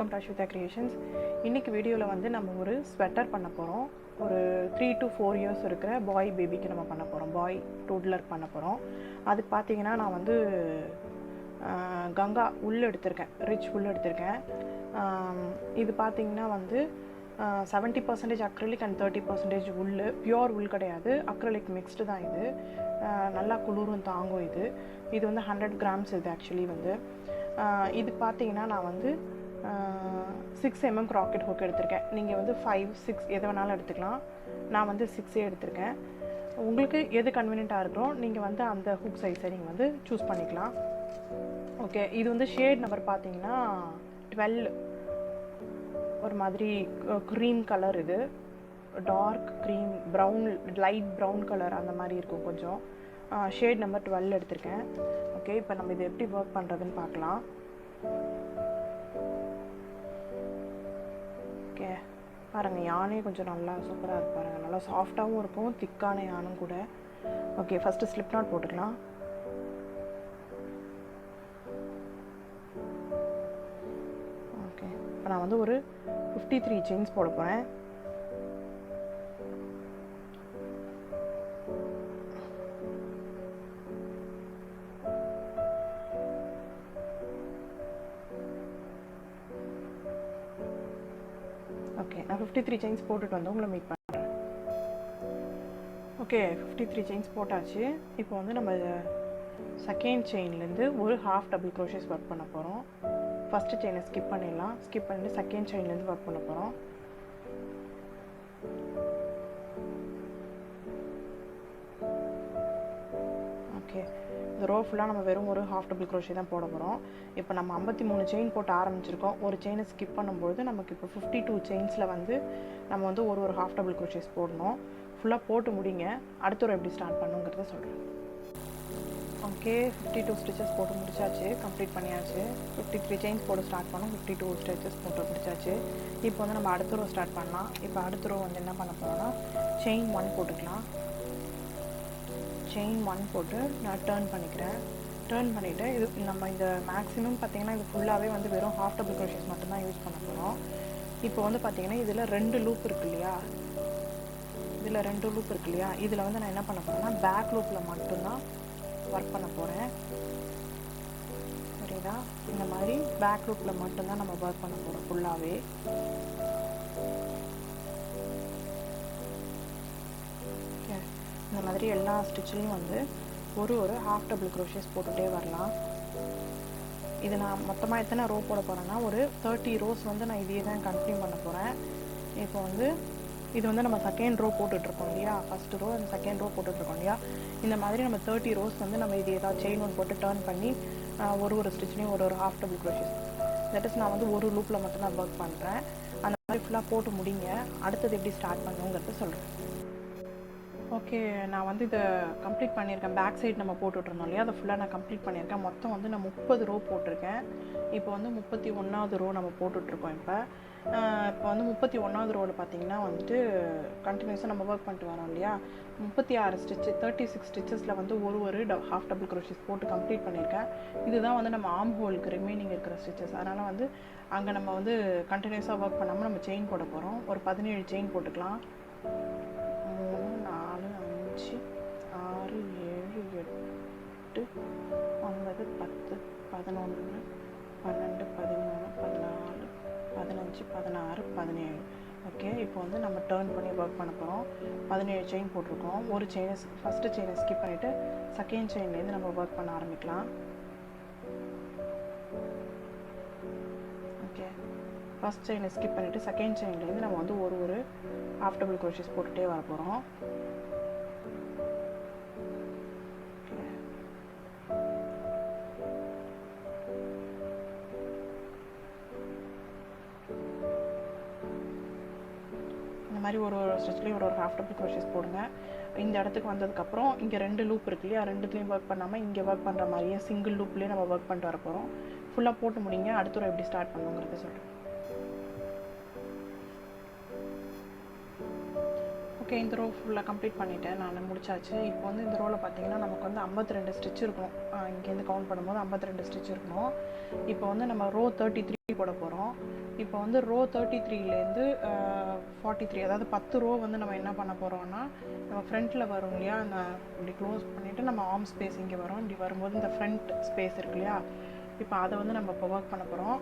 Welcome to Ashwitha creations. இன்றைக்கி வீடியோவில் வந்து நம்ம ஒரு ஸ்வெட்டர் பண்ண போகிறோம். ஒரு 3 to 4 இயர்ஸ் இருக்கிற பாய் பேபிக்கு நம்ம பண்ண போகிறோம், பாய் டோட்லர் பண்ண போகிறோம். அதுக்கு பார்த்தீங்கன்னா நான் வந்து கங்கா உள் எடுத்திருக்கேன், ரிச் உள் எடுத்திருக்கேன். இது பார்த்திங்கன்னா வந்து 70% அக்ரிலிக் அண்ட் 30% உள், பியோர் உள் கிடையாது, அக்ரிலிக் மிக்ஸ்டு தான். இது நல்லா குளிரும் தாங்கும். இது வந்து 100 grams. இது ஆக்சுவலி வந்து இது பார்த்தீங்கன்னா நான் வந்து 6 mm க்ராக்கெட் ஹூக் எடுத்திருக்கேன். நீங்கள் வந்து 5, 6 எது வேணாலும் எடுத்துக்கலாம். நான் வந்து 6 எடுத்திருக்கேன். உங்களுக்கு எது கன்வீனியண்ட்டாக இருக்கோ நீங்கள் வந்து அந்த ஹூக் சைஸை நீங்கள் வந்து சூஸ் பண்ணிக்கலாம். ஓகே, இது வந்து ஷேட் நம்பர் பார்த்தீங்கன்னா 12, ஒரு மாதிரி க்ரீம் கலர். இது dark cream, brown, light brown colour அந்த மாதிரி இருக்கும் கொஞ்சம். ஷேட் நம்பர் 12 எடுத்திருக்கேன். ஓகே, இப்போ நம்ம இதை எப்படி ஒர்க் பண்ணுறதுன்னு பார்க்கலாம். ஓகே, பாருங்கள், யானே கொஞ்சம் நல்லா சூப்பராக இருக்கு பாருங்கள், நல்லா சாஃப்டாகவும் இருக்கும், திக்கான யானும் கூட. ஓகே, ஃபஸ்ட்டு ஸ்லிப் நாட் போட்டுக்கலாம். ஓகே, இப்போ நான் வந்து ஒரு 53 செயின்ஸ் போட போகிறேன். ஓகே, நான் 53 செயின்ஸ் போட்டுட்டு வந்து உங்களை மீட் பண்ணுறேன். ஓகே, 53 செயின்ஸ் போட்டாச்சு. இப்போ வந்து நம்ம செகண்ட் செயின்லேருந்து ஒரு ஹாஃப் டபுள் க்ரோஷேஸ் ஒர்க் பண்ண போகிறோம். ஃபஸ்ட்டு செயினை ஸ்கிப் பண்ணிடலாம். ஸ்கிப் பண்ணிட்டு செகண்ட் செயின்லேருந்து ஒர்க் பண்ண போகிறோம். ஓகே, இந்த ரோ ஃபுல்லாக நம்ம வெறும் ஒரு ஹாஃப் டபுள் க்ரோஷே தான் போட போகிறோம். இப்போ நம்ம 53 செயின் போட்டு ஆரம்பிச்சிருக்கோம். ஒரு செயினை ஸ்கிப் பண்ணும்போது நமக்கு இப்போ 52 செயின்ஸில் வந்து நம்ம வந்து ஒரு ஹாஃப் டபுள் க்ரோஷேஸ் போடணும். ஃபுல்லாக போட்டு முடிங்க. அடுத்த ஒரு எப்படி ஸ்டார்ட் பண்ணுங்கிறத சொல்கிறேன். ஓகே, 52 ஸ்டிச்சஸ் போட்டு முடிச்சாச்சு, கம்ப்ளீட் பண்ணியாச்சு. 53 செயின்ஸ் போட்டு ஸ்டார்ட் பண்ணோம், 52 ஸ்டிச்சஸ் போட்டு முடிச்சாச்சு. இப்போ வந்து நம்ம அடுத்த ரோ ஸ்டார்ட் பண்ணலாம். இப்போ அடுத்த ரோ வந்து என்ன பண்ண போகிறோம்னா செயின் 1 போட்டுக்கலாம். செயின் 1 போட்டு நான் டேர்ன் பண்ணிக்கிறேன். டேர்ன் பண்ணிவிட்டு இது நம்ம இந்த மேக்ஸிமம் பார்த்திங்கன்னா இது ஃபுல்லாகவே வந்து வெறும் ஹாஃப் டபுள் க்ரோஷேஸ் மட்டும்தான் யூஸ் பண்ண போகிறோம். இப்போ வந்து பார்த்திங்கன்னா இதில் 2 லூப் இருக்கு இல்லையா, இதில் வந்து நான் என்ன பண்ண போகிறேன்னா பேக் லூப்பில் மட்டும்தான் ஒர்க் பண்ண போகிறேன். சரிதா, இந்த மாதிரி பேக் லூப்பில் மட்டும்தான் நம்ம ஒர்க் பண்ண போகிறோம் ஃபுல்லாகவே. இந்த மாதிரி எல்லா ஸ்டிச்லேயும் வந்து ஒரு ஹாஃப் டபுள் க்ரோஷேஸ் போட்டுகிட்டே வரலாம். இது நான் மொத்தமாக எத்தனை ரோ போட போகிறேன்னா ஒரு 30 ரோஸ் வந்து நான் இதே தான் கண்டினியூ பண்ண போகிறேன். இப்போ வந்து இது வந்து நம்ம செகண்ட் ரோ போட்டுட்ருக்கோம் இல்லையா, ஃபஸ்ட்டு ரோ அந்த செகண்ட் ரோ போட்டுட்ருக்கோம் இல்லையா, இந்த மாதிரி நம்ம 30 ரோஸ் வந்து நம்ம இது ஏதாவது செயின் 1 போட்டு டேர்ன் பண்ணி ஒரு ஸ்டிச்லேயும் ஒரு half double crochets. That is நான் வந்து ஒரு லூப்பில் மட்டும் நான் ஒர்க் பண்ணுறேன். அந்த மாதிரி ஃபுல்லாக போட்டு முடிங்க. அடுத்தது எப்படி ஸ்டார்ட் பண்ணுங்கிறத சொல்கிறேன். ஓகே, நான் வந்து இதை கம்ப்ளீட் பண்ணியிருக்கேன். பேக் சைடு நம்ம போட்டுட்ருந்தோம் இல்லையா, அதை ஃபுல்லாக நான் கம்ப்ளீட் பண்ணியிருக்கேன். மொத்தம் வந்து நான் 30 ரோ போட்டிருக்கேன். இப்போ வந்து 31வது ரோ நம்ம போட்டுட்ருக்கோம். இப்போ வந்து 31வது ரோவில் பார்த்திங்கன்னா வந்துட்டு கண்டினியூஸாக நம்ம ஒர்க் பண்ணிட்டு வரோம் இல்லையா. 36 ஸ்டிச்சு, 36 ஸ்டிச்சஸில் வந்து ஒரு ஹாஃப் டபுள் க்ரோஷேஸ் போட்டு கம்ப்ளீட் பண்ணியிருக்கேன். இதுதான் வந்து நம்ம ஆர்ம் ஹோலுக்கு ரிமைனிங் இருக்கிற ஸ்டிச்சஸ். அதனால் வந்து அங்கே நம்ம வந்து கண்டினியூஸாக ஒர்க் பண்ணாமல் நம்ம செயின் போட போகிறோம். ஒரு 17 செயின் போட்டுக்கலாம். 3, 4, 5, 6, 7, 8, 9, 10, 11, 12, 13, 14, 15, 16, 17. ஓகே, இப்போ வந்து நம்ம டேர்ன் பண்ணி ஒர்க் பண்ண போகிறோம். 17 செயின் போட்டிருக்கோம். ஒரு செயினை ஃபஸ்ட்டு செயினை ஸ்கிப் பண்ணிவிட்டு செகண்ட் செயின்லேருந்து நம்ம ஒர்க் பண்ண ஆரம்பிக்கலாம். ஓகே, ஃபஸ்ட் செயினை ஸ்கிப் பண்ணிவிட்டு செகண்ட் செயின்லேருந்து நம்ம வந்து ஒரு ஹாஃப் டபுள் க்ரோஷேஸ் போட்டுகிட்டே வர போகிறோம். இந்த மாதிரி ஒரு ஸ்டிச்லேயும் ஒரு ஹாஃப் டபுள் க்ரோஷேஸ் போடுங்க. இந்த இடத்துக்கு வந்ததுக்கப்புறம் இங்கே 2 லூப் இருக்கு இல்லையா, 2த்துலேயும் ஒர்க் பண்ணாமல் இங்கே ஒர்க் பண்ணுற மாதிரியே சிங்கிள் லூப்லேயே நம்ம ஒர்க் பண்ணிட்டு வர போகிறோம். ஃபுல்லாக போட்டு முடிங்க. அடுத்த எப்படி ஸ்டார்ட் பண்ணுங்கிறத சொல்கிறேன். ஓகே, இந்த ரோ ஃபுல்லாக கம்ப்ளீட் பண்ணிவிட்டேன், நான் முடிச்சாச்சு. இப்போ வந்து இந்த ரோவில் பார்த்தீங்கன்னா நமக்கு வந்து 52 ஸ்டிச் இருக்கணும். இங்கேருந்து கவுண்ட் பண்ணும்போது 52 ஸ்டிச் இருக்கணும். இப்போ வந்து நம்ம ரோ 33 போட போகிறோம். இப்போ வந்து ரோ 33லேருந்து 43, அதாவது 10 ரோ வந்து நம்ம என்ன பண்ண போகிறோம்னா, நம்ம ஃப்ரண்ட்டில் வரும் இல்லையா, நான் இப்படி க்ளோஸ் பண்ணிவிட்டு நம்ம ஆர்ம் ஸ்பேஸ் இங்கே வரும். இப்படி வரும்போது இந்த ஃப்ரண்ட் ஸ்பேஸ் இருக்கு இல்லையா, இப்போ அதை வந்து நம்ம இப்போ ஒர்க் பண்ண போகிறோம்.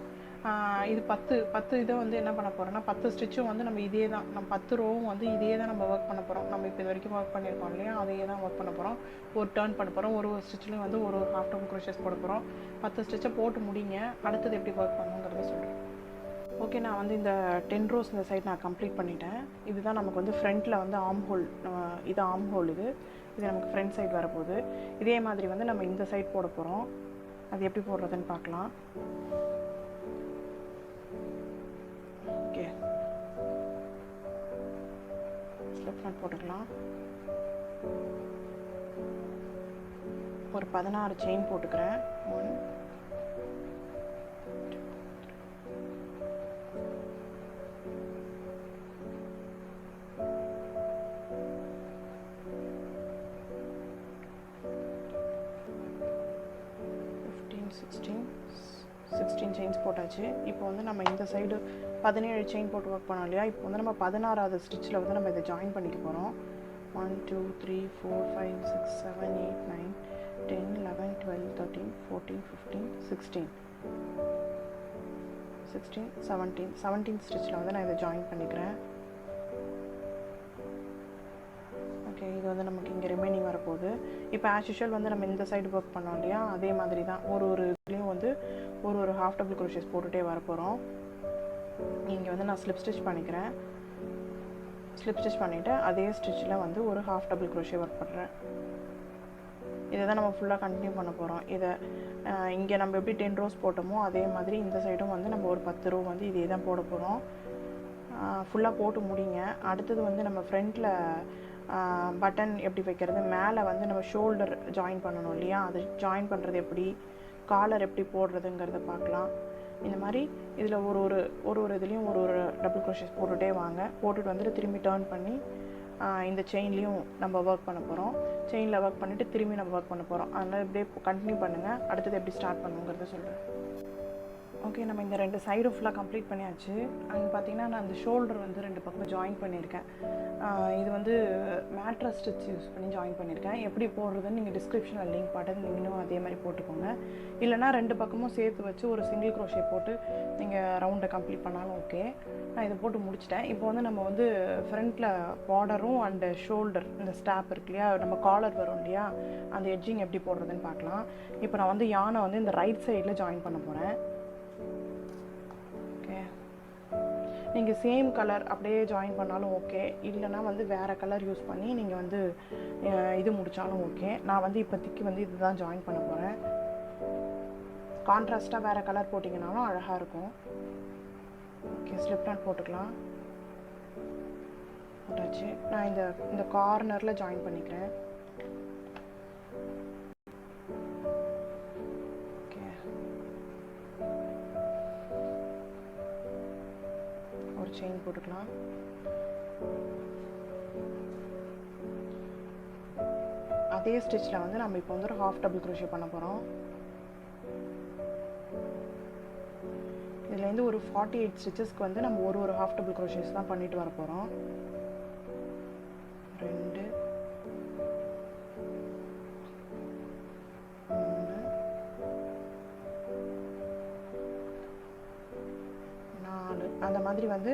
இது 10 இதை வந்து என்ன பண்ண போகிறோம்னா, 10 ஸ்டிச்சும் வந்து நம்ம இதே தான், நம்ம 10 ரோவும் வந்து இதே தான் நம்ம ஒர்க் பண்ண போகிறோம். நம்ம இப்போ இது வரைக்கும் ஒர்க் பண்ணியிருக்கோம் இல்லையா, அதையே தான் ஒர்க் பண்ண போகிறோம். ஒரு டர்ன் பண்ண போகிறோம். ஒரு ஸ்டிச்லேயும் வந்து ஒரு ஹாஃப் டபுள் க்ரோஷேஸ் போட போகிறோம். 10 ஸ்டிச்சை போட்டு முடிங்க. அடுத்தது எப்படி ஒர்க் பண்ணுங்கிறத சொல்கிறேன். ஓகே, நான் வந்து இந்த 10 ரோஸ் இந்த சைட் நான் கம்ப்ளீட் பண்ணிட்டேன். இதுதான் நமக்கு வந்து ஃப்ரண்ட்டில் வந்து ஆர்ம் ஹோல், இது ஆர்ம் ஹோல். இது நமக்கு ஃப்ரண்ட் சைடு வரப்போகுது. இதே மாதிரி வந்து நம்ம இந்த சைட் போட போகிறோம். அது எப்படி போடுறதுன்னு பார்க்கலாம். ஓகே, ஸ்லிப் நாட் போட்டுக்கலாம். ஒரு 16 செயின் போட்டுக்கிறேன். 1 16 செயின்ஸ் போட்டாச்சு. இப்போ வந்து நம்ம இந்த சைடு 17 செயின் போட்டு ஒர்க் பண்ணோம் இல்லையா, இப்போ வந்து நம்ம 16வது ஸ்டிச்சில் வந்து நம்ம இதை ஜாயின் பண்ணிக்க போகிறோம். 1 2 3 4 5 6 7 8 9 10 11 12 13 14 15 16 17 ஸ்டிச்சில் வந்து நான் இதை ஜாயின் பண்ணிக்கிறேன். ஓகே, இது வந்து நமக்கு இங்கே ரிமைனிங் வரப்போகுது. இப்போ ஆஸ் யூஷுவல் வந்து நம்ம இந்த சைடு ஒர்க் பண்ணோம் இல்லையா, அதே மாதிரி தான் ஒரு இதுலேயும் வந்து ஒரு ஹாஃப் டபுள் க்ரோஷேஸ் போட்டுகிட்டே வரப்போகிறோம். இங்கே வந்து நான் ஸ்லிப் ஸ்டிச் பண்ணிக்கிறேன். ஸ்லிப் ஸ்டிச் பண்ணிவிட்டு அதே ஸ்டிச்சில் வந்து ஒரு ஹாஃப் டபுள் க்ரோஷே ஒர்க் பண்ணுறேன். இதை தான் நம்ம ஃபுல்லாக கண்டினியூ பண்ண போகிறோம். இதை இங்கே நம்ம எப்படி 10 ரோஸ் போட்டோமோ அதே மாதிரி இந்த சைடும் வந்து நம்ம ஒரு 10 ரோ வந்து இதே தான் போட போகிறோம். ஃபுல்லாக போட்டு முடிங்க. அடுத்தது வந்து நம்ம ஃப்ரண்ட்டில் பட்டன் எப்படி வைக்கிறது, மேலே வந்து நம்ம ஷோல்டர் ஜாயின் பண்ணணும் இல்லையா, அது ஜாயின் பண்ணுறது எப்படி, காலர் எப்படி போடுறதுங்கிறத பார்க்கலாம். இந்த மாதிரி இதில் ஒரு இதுலேயும் ஒரு டபுள் க்ரோஷேஸ் போட்டுகிட்டே வாங்க. போட்டுட்டு வந்துட்டு திரும்பி டர்ன் பண்ணி இந்த செயின்லேயும் நம்ம ஒர்க் பண்ண போகிறோம். செயினில் ஒர்க் பண்ணிவிட்டு திரும்பி நம்ம ஒர்க் பண்ண போகிறோம். அதனால் இப்படியே கண்டினியூ பண்ணுங்கள். அடுத்தது எப்படி ஸ்டார்ட் பண்ணுங்கிறத சொல்கிறேன். ஓகே, நம்ம இந்த 2 சைடும் ஃபுல்லாக கம்ப்ளீட் பண்ணியாச்சு. அங்கே பார்த்தீங்கன்னா நான் அந்த ஷோல்டர் வந்து 2 பக்கமும் ஜாயின் பண்ணியிருக்கேன். இது வந்து மேட்ரஸ் ஸ்டிச் யூஸ் பண்ணி ஜாயின் பண்ணியிருக்கேன். எப்படி போடுறதுன்னு நீங்கள் டிஸ்கிரிப்ஷனில் லிங்க் பாட்டு நீங்களும் அதே மாதிரி போட்டுக்கோங்க. இல்லைனா 2 பக்கமும் சேர்த்து வச்சு ஒரு சிங்கிள் க்ரோஷே போட்டு நீங்கள் ரவுண்டை கம்ப்ளீட் பண்ணாலும் ஓகே. நான் இதை போட்டு முடிச்சிட்டேன். இப்போ வந்து நம்ம வந்து ஃப்ரண்ட்டில் பார்டரும் அண்டு ஷோல்டர் இந்த ஸ்டாப் இருக்கு இல்லையா, நம்ம காலர் வரும் இல்லையா, அந்த எட்ஜிங் எப்படி போடுறதுன்னு பார்க்கலாம். இப்போ நான் வந்து யானை வந்து இந்த ரைட் சைடில் ஜாயின் பண்ண போகிறேன். நீங்கள் சேம் கலர் அப்படியே ஜாயின் பண்ணாலும் ஓகே, இல்லைனா வந்து வேறு கலர் யூஸ் பண்ணி நீங்கள் வந்து இது முடித்தாலும் ஓகே. நான் வந்து இப்போதைக்கு வந்து இதுதான் ஜாயின் பண்ண போகிறேன். கான்ட்ராஸ்ட்டாக வேறு கலர் போட்டிங்கனாலும் அழகாக இருக்கும். ஓகே, ஸ்லிப் நாட் போட்டுக்கலாம். போட்டாச்சு. நான் இந்த கார்னரில் ஜாயின் பண்ணிக்கிறேன். செயின் போட்டுக்கலாம். அதே ஸ்டிச்சில் வந்து நம்ம இப்போ வந்து ஒரு ஹாஃப் டபுள் க்ரோஷே பண்ண போகிறோம். இதுலேருந்து ஒரு 48 ஸ்டிச்சஸ்க்கு வந்து நம்ம ஒரு ஹாஃப் டபுள் க்ரோஷேஸ் தான் பண்ணிட்டு வர போகிறோம். 2 அந்த மாதிரி வந்து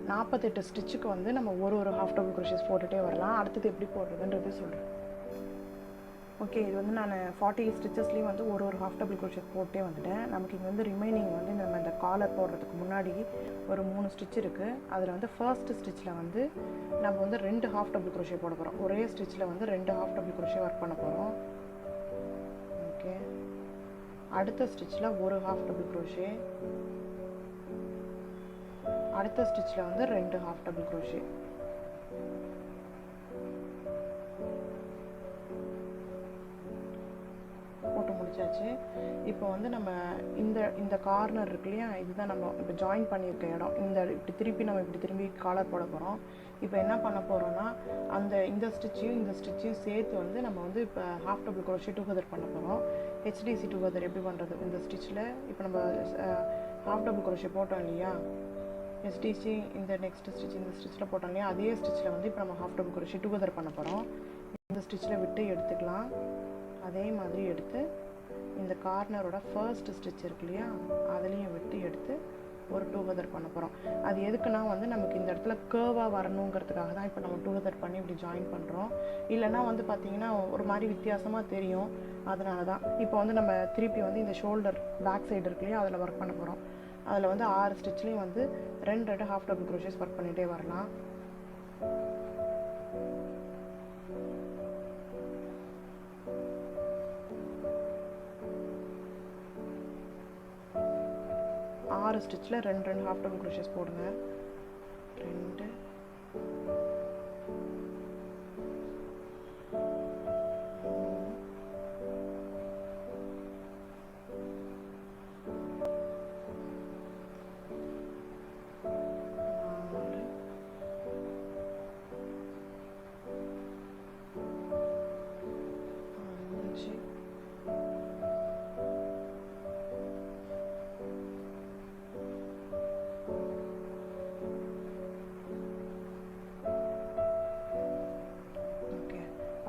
48 ஸ்டிச்சுக்கு வந்து நம்ம ஒரு ஹாஃப் டபுள் க்ரோஷேஸ் போட்டுகிட்டே வரலாம். அடுத்தது எப்படி போடுறதுன்றது சொல்கிறேன். ஓகே, இது வந்து நான் 48 ஸ்டிச்சஸ்லேயும் வந்து ஒரு ஹாஃப் டபுள் க்ரோஷேஸ் போட்டே வந்துட்டேன். நமக்கு இங்கே வந்து ரிமைனிங் வந்து நம்ம இந்த காலர் போடுறதுக்கு முன்னாடி ஒரு 3 ஸ்டிச் இருக்குது. அதில் வந்து ஃபர்ஸ்ட் ஸ்டிச்சில் வந்து நம்ம வந்து 2 ஹாஃப் டபுள் க்ரோஷே போட போகிறோம். ஒரே ஸ்டிச்சில் வந்து 2 ஹாஃப் டபுள் க்ரோஷே ஒர்க் பண்ண போகிறோம். ஓகே, அடுத்த ஸ்டிச்சில் ஒரு ஹாஃப் டபுள் க்ரோஷே, அடுத்த ஸ்டிச்சில் வந்து 2 ஹாஃப் டபுள் க்ரோஷே. போட்டு முடிச்சாச்சு. இப்போ வந்து நம்ம இந்த கார்னர் இருக்கு இல்லையா, இதுதான் நம்ம இப்போ ஜாயின் பண்ணியிருக்க இடம். இப்படி திரும்பி காலர் போட போகிறோம். இப்போ என்ன பண்ண போகிறோன்னா, இந்த ஸ்டிச்சையும் சேர்த்து வந்து நம்ம வந்து இப்போ ஹாஃப் டபுள் க்ரோஷே டுகெதர் பண்ண போகிறோம். HDC டுகெதர் எப்படி பண்ணுறது, இந்த ஸ்டிச்சில் இப்போ நம்ம ஹாஃப் டபுள் க்ரோஷே போட்டோம் இல்லையா, எஸ்டிசி இந்த நெக்ஸ்ட் ஸ்டிச் இந்த ஸ்டிச்சில் போட்டோம் இல்லையா, அதே ஸ்டிச்சில் வந்து இப்போ நம்ம ஹாஃப் டபுள் குரோஷே டுகெதர் பண்ண போகிறோம். இந்த ஸ்டிச்சில் விட்டு எடுத்துக்கலாம். அதே மாதிரி எடுத்து இந்த கார்னரோட ஃபர்ஸ்ட் ஸ்டிச் இருக்கு இல்லையா, அதுலேயும் விட்டு எடுத்து ஒரு டுகெதர் பண்ண போகிறோம். அது எதுக்குன்னா வந்து நமக்கு இந்த இடத்துல கேர்வாக வரணுங்கிறதுக்காக தான் இப்போ நம்ம டுகெதர் பண்ணி இப்படி ஜாயின் பண்ணுறோம். இல்லைனா வந்து பார்த்திங்கன்னா ஒரு மாதிரி வித்தியாசமாக தெரியும். அதனால தான் இப்போ வந்து நம்ம திருப்பி வந்து இந்த ஷோல்டர் பேக் சைடு இருக்கு இல்லையா, அதில் ஒர்க் பண்ண போகிறோம். அதில் வந்து 6 ஸ்டிச்லேயும் வந்து 2 ஹாஃப் டபுள் குரோஷேஸ் ஒர்க் பண்ணிகிட்டே வரலாம். ஆறு ஸ்டிச்சில் 2 ஹாஃப் டபுள் குரோஷேஸ் போடுங்க. 2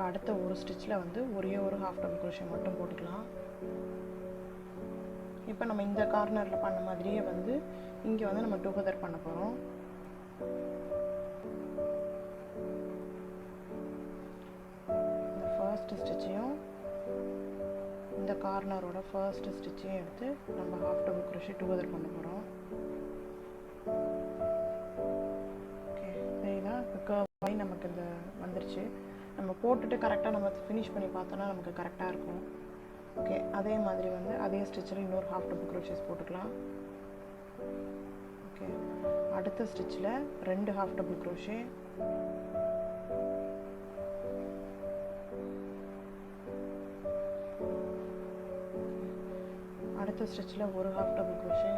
அடுத்த ஒரு ஸ்டிச்சில் வந்து ஒரே ஒரு ஹாஃப் டபுள் குரோஷே மட்டும் போட்டுக்கலாம். இப்போ நம்ம இந்த கார்னரில் பண்ண மாதிரியே வந்து இங்கே வந்து நம்ம டுகெதர் பண்ண போகிறோம். இந்த ஃபர்ஸ்ட் ஸ்டிச்சையும் இந்த கார்னரோட ஃபர்ஸ்ட் ஸ்டிச்சையும் எடுத்து நம்ம ஹாஃப் டபுள் குரோஷே டுகெதர் பண்ண போகிறோம். ஓகே, இதுதான் இப்போ கர்வாகி நமக்கு இந்த வந்துருச்சு. நம்ம போட்டுட்டு கரெக்டாக நம்ம ஃபினிஷ் பண்ணி பார்த்தோன்னா நமக்கு கரெக்டாக இருக்கும். ஓகே, அதே மாதிரி வந்து அதே ஸ்டிச்சில் இன்னொரு ஹாஃப் டபுள் குரோஷேஸ் போட்டுக்கலாம். ஓகே, அடுத்த ஸ்டிச்சில் 2 ஹாஃப் டபுள் குரோஷே, அடுத்த ஸ்டிச்சில் ஒரு ஹாஃப் டபுள் குரோஷே,